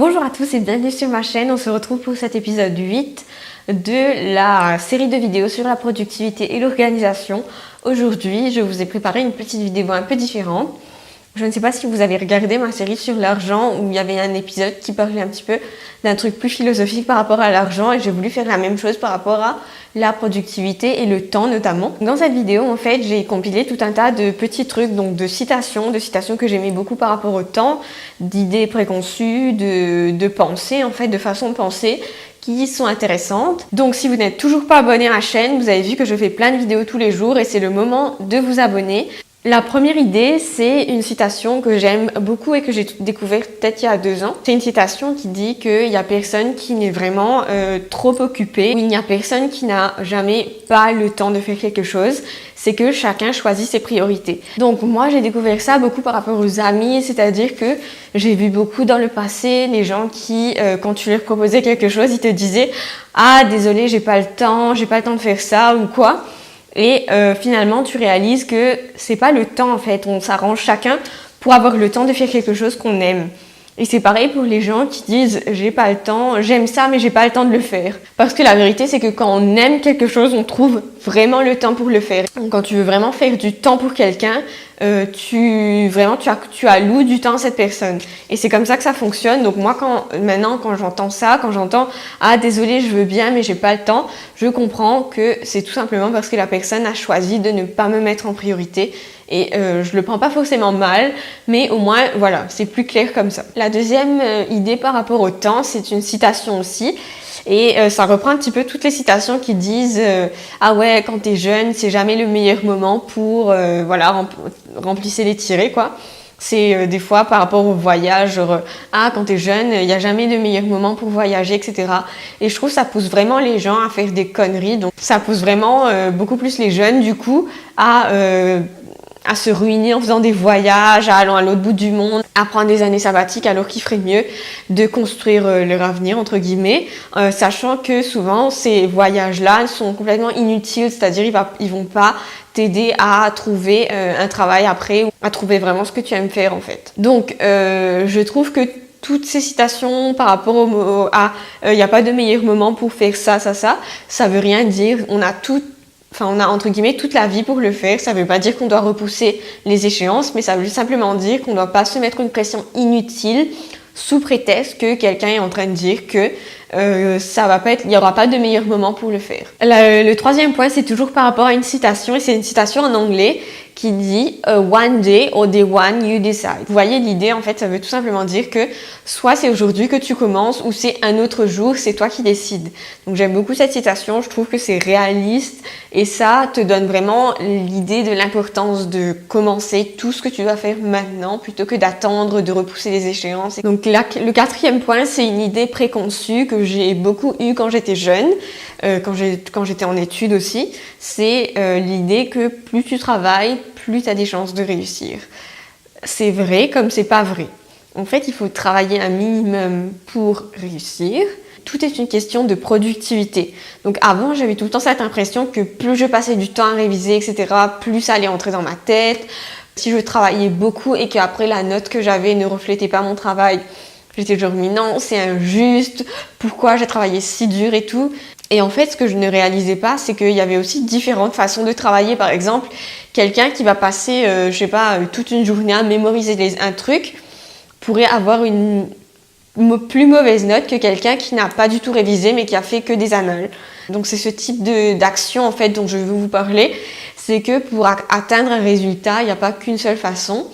Bonjour à tous et bienvenue sur ma chaîne. On se retrouve pour cet épisode 8 de la série de vidéos sur la productivité et l'organisation. Aujourd'hui, je vous ai préparé une petite vidéo un peu différente. Je ne sais pas si vous avez regardé ma série sur l'argent où il y avait un épisode qui parlait un petit peu d'un truc plus philosophique par rapport à l'argent et j'ai voulu faire la même chose par rapport à la productivité et le temps notamment. Dans cette vidéo, en fait, j'ai compilé tout un tas de petits trucs, donc de citations que j'aimais beaucoup par rapport au temps, d'idées préconçues, de pensées, en fait, de façons de penser qui sont intéressantes. Donc si vous n'êtes toujours pas abonné à ma chaîne, vous avez vu que je fais plein de vidéos tous les jours et c'est le moment de vous abonner. La première idée, c'est une citation que j'aime beaucoup et que j'ai découverte peut-être il y a 2 ans. C'est une citation qui dit qu'il n'y a personne qui n'est vraiment trop occupé, ou il n'y a personne qui n'a jamais pas le temps de faire quelque chose. C'est que chacun choisit ses priorités. Donc moi, j'ai découvert ça beaucoup par rapport aux amis, c'est-à-dire que j'ai vu beaucoup dans le passé les gens qui, quand tu leur proposais quelque chose, ils te disaient « Ah, désolé, j'ai pas le temps de faire ça » ou quoi. Et finalement, tu réalises que c'est pas le temps en fait, on s'arrange chacun pour avoir le temps de faire quelque chose qu'on aime. Et c'est pareil pour les gens qui disent j'ai pas le temps, j'aime ça mais j'ai pas le temps de le faire. Parce que la vérité c'est que quand on aime quelque chose, on trouve vraiment le temps pour le faire. Donc, quand tu veux vraiment faire du temps pour quelqu'un, tu alloues du temps à cette personne. Et c'est comme ça que ça fonctionne. Donc moi maintenant quand j'entends ça, quand j'entends ah désolé je veux bien mais j'ai pas le temps, je comprends que c'est tout simplement parce que la personne a choisi de ne pas me mettre en priorité. Et je le prends pas forcément mal, mais au moins, voilà, c'est plus clair comme ça. La deuxième idée par rapport au temps, c'est une citation aussi. Et ça reprend un petit peu toutes les citations qui disent ah ouais, quand t'es jeune, c'est jamais le meilleur moment pour, remplissez les tirets, quoi. C'est des fois par rapport au voyage, genre ah quand t'es jeune, il n'y a jamais de meilleur moment pour voyager, etc. Et je trouve que ça pousse vraiment les gens à faire des conneries. Donc ça pousse vraiment beaucoup plus les jeunes du coup à se ruiner en faisant des voyages, à allant à l'autre bout du monde, à prendre des années sabbatiques alors qu'il ferait mieux de construire leur avenir, entre guillemets, sachant que souvent ces voyages-là sont complètement inutiles, c'est-à-dire ils vont pas t'aider à trouver un travail après ou à trouver vraiment ce que tu aimes faire en fait. Donc je trouve que toutes ces citations par rapport à il n'y a pas de meilleur moment pour faire ça veut rien dire. On a entre guillemets toute la vie pour le faire. Ça ne veut pas dire qu'on doit repousser les échéances, mais ça veut simplement dire qu'on ne doit pas se mettre une pression inutile sous prétexte que quelqu'un est en train de dire que il n'y aura pas de meilleur moment pour le faire. Le troisième point, c'est toujours par rapport à une citation, et c'est une citation en anglais qui dit one day or the one you decide. Vous voyez l'idée, en fait, ça veut tout simplement dire que soit c'est aujourd'hui que tu commences ou c'est un autre jour, c'est toi qui décides. Donc j'aime beaucoup cette citation, je trouve que c'est réaliste et ça te donne vraiment l'idée de l'importance de commencer tout ce que tu dois faire maintenant plutôt que d'attendre, de repousser les échéances. Donc là, le quatrième point, c'est une idée préconçue que j'ai beaucoup eue quand j'étais jeune, quand j'étais en études aussi, c'est l'idée que plus tu travailles, plus tu as des chances de réussir. C'est vrai comme c'est pas vrai. En fait, il faut travailler un minimum pour réussir. Tout est une question de productivité. Donc avant, j'avais tout le temps cette impression que plus je passais du temps à réviser, etc., plus ça allait entrer dans ma tête. Si je travaillais beaucoup et qu'après la note que j'avais ne reflétait pas mon travail, j'étais genre mais non, c'est injuste, pourquoi j'ai travaillé si dur et tout. Et en fait, ce que je ne réalisais pas, c'est qu'il y avait aussi différentes façons de travailler. Par exemple, quelqu'un qui va passer, toute une journée à mémoriser un truc pourrait avoir une plus mauvaise note que quelqu'un qui n'a pas du tout révisé mais qui a fait que des annales. Donc c'est ce type d'action en fait dont je veux vous parler. C'est que pour atteindre un résultat, il n'y a pas qu'une seule façon.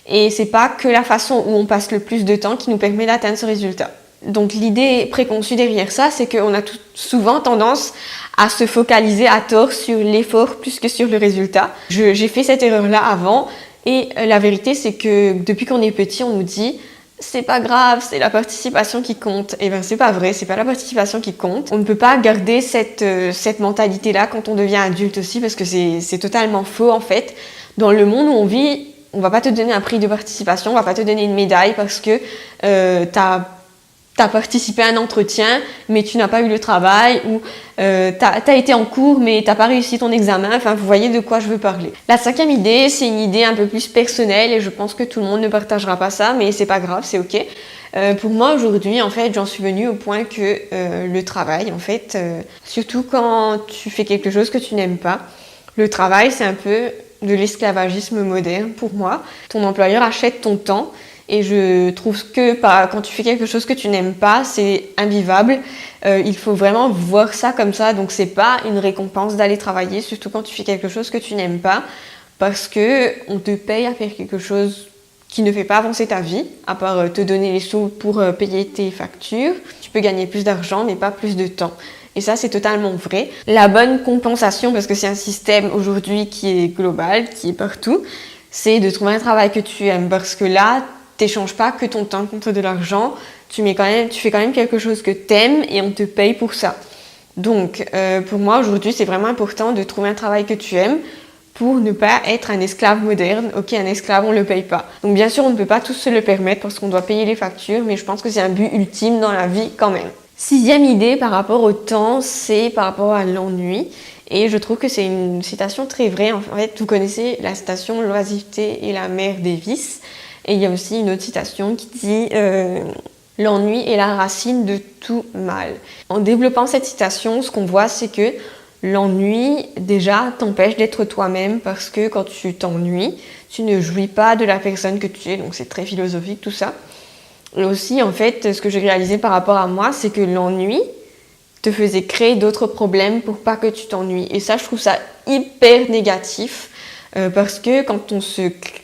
Et c'est pas que la façon où on passe le plus de temps qui nous permet d'atteindre ce résultat. Donc l'idée préconçue derrière ça, c'est qu'on a souvent tendance à se focaliser à tort sur l'effort plus que sur le résultat. J'ai fait cette erreur-là avant et la vérité c'est que depuis qu'on est petit, on nous dit c'est pas grave, c'est la participation qui compte. Et ben c'est pas vrai, c'est pas la participation qui compte. On ne peut pas garder cette mentalité-là quand on devient adulte aussi parce que c'est totalement faux en fait. Dans le monde où on vit, on va pas te donner un prix de participation, on va pas te donner une médaille parce que t'as tu as participé à un entretien, mais tu n'as pas eu le travail, ou tu as été en cours, mais tu n'as pas réussi ton examen. Enfin, vous voyez de quoi je veux parler. La 5e idée, c'est une idée un peu plus personnelle, et je pense que tout le monde ne partagera pas ça, mais c'est pas grave, c'est ok. Pour moi, aujourd'hui, en fait, j'en suis venue au point que le travail, en fait, surtout quand tu fais quelque chose que tu n'aimes pas, le travail, c'est un peu de l'esclavagisme moderne pour moi. Ton employeur achète ton temps. Et je trouve que quand tu fais quelque chose que tu n'aimes pas, c'est invivable. Il faut vraiment voir ça comme ça. Donc c'est pas une récompense d'aller travailler, surtout quand tu fais quelque chose que tu n'aimes pas, parce que on te paye à faire quelque chose qui ne fait pas avancer ta vie, à part te donner les sous pour payer tes factures. Tu peux gagner plus d'argent, mais pas plus de temps. Et ça, c'est totalement vrai. La bonne compensation, parce que c'est un système aujourd'hui qui est global, qui est partout, c'est de trouver un travail que tu aimes, parce que là, t'échanges pas que ton temps contre de l'argent, tu fais quand même quelque chose que t'aimes et on te paye pour ça. Donc, pour moi, aujourd'hui, c'est vraiment important de trouver un travail que tu aimes pour ne pas être un esclave moderne. Ok, un esclave, on le paye pas. Donc, bien sûr, on ne peut pas tous se le permettre parce qu'on doit payer les factures, mais je pense que c'est un but ultime dans la vie quand même. 6e idée par rapport au temps, c'est par rapport à l'ennui. Et je trouve que c'est une citation très vraie. En fait, vous connaissez la citation « L'oisiveté est la mère des vices ». Et il y a aussi une autre citation qui dit « L'ennui est la racine de tout mal ». En développant cette citation, ce qu'on voit, c'est que l'ennui, déjà, t'empêche d'être toi-même parce que quand tu t'ennuies, tu ne jouis pas de la personne que tu es. Donc c'est très philosophique tout ça. Et aussi, en fait, ce que j'ai réalisé par rapport à moi, c'est que l'ennui te faisait créer d'autres problèmes pour pas que tu t'ennuies. Et ça, je trouve ça hyper négatif. Parce que quand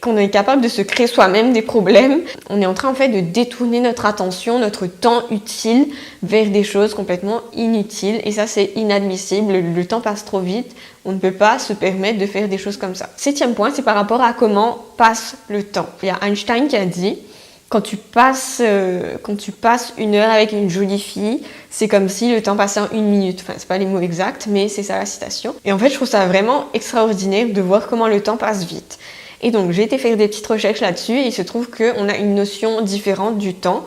on est capable de se créer soi-même des problèmes, on est en train en fait de détourner notre attention, notre temps utile vers des choses complètement inutiles. Et ça, c'est inadmissible. Le temps passe trop vite. On ne peut pas se permettre de faire des choses comme ça. 7e point, c'est par rapport à comment passe le temps. Il y a Einstein qui a dit quand tu passes 1 heure avec une jolie fille, c'est comme si le temps passait en 1 minute. Enfin, c'est pas les mots exacts, mais c'est ça la citation. Et en fait, je trouve ça vraiment extraordinaire de voir comment le temps passe vite. Et donc, j'ai été faire des petites recherches là-dessus et il se trouve qu'on a une notion différente du temps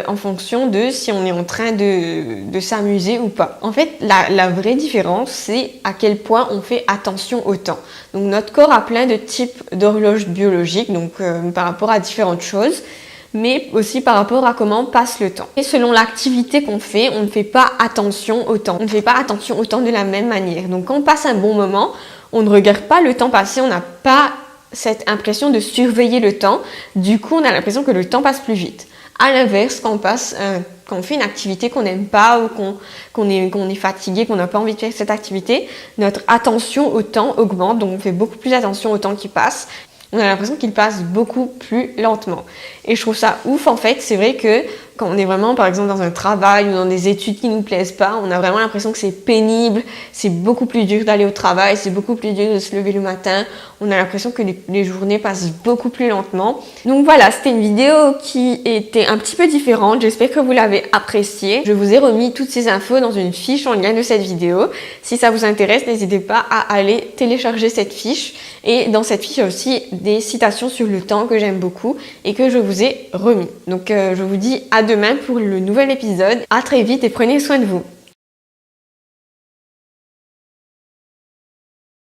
en fonction de si on est en train de s'amuser ou pas. En fait, la vraie différence, c'est à quel point on fait attention au temps. Donc, notre corps a plein de types d'horloges biologiques, donc par rapport à différentes choses, mais aussi par rapport à comment passe le temps. Et selon l'activité qu'on fait, on ne fait pas attention au temps. On ne fait pas attention au temps de la même manière. Donc quand on passe un bon moment, on ne regarde pas le temps passer, on n'a pas cette impression de surveiller le temps. Du coup, on a l'impression que le temps passe plus vite. À l'inverse, quand on fait une activité qu'on n'aime pas ou qu'on est fatigué, qu'on n'a pas envie de faire cette activité, notre attention au temps augmente, donc on fait beaucoup plus attention au temps qui passe. On a l'impression qu'il passe beaucoup plus lentement. Et je trouve ça ouf en fait, c'est vrai que quand on est vraiment par exemple dans un travail ou dans des études qui nous plaisent pas, on a vraiment l'impression que c'est pénible, c'est beaucoup plus dur d'aller au travail, c'est beaucoup plus dur de se lever le matin, on a l'impression que les journées passent beaucoup plus lentement. Donc voilà, c'était une vidéo qui était un petit peu différente, j'espère que vous l'avez appréciée. Je vous ai remis toutes ces infos dans une fiche en lien de cette vidéo. Si ça vous intéresse, n'hésitez pas à aller télécharger cette fiche. Et dans cette fiche, il y a aussi des citations sur le temps que j'aime beaucoup et que je vous ai remis. Donc je vous dis à demain pour le nouvel épisode. À très vite et prenez soin de vous.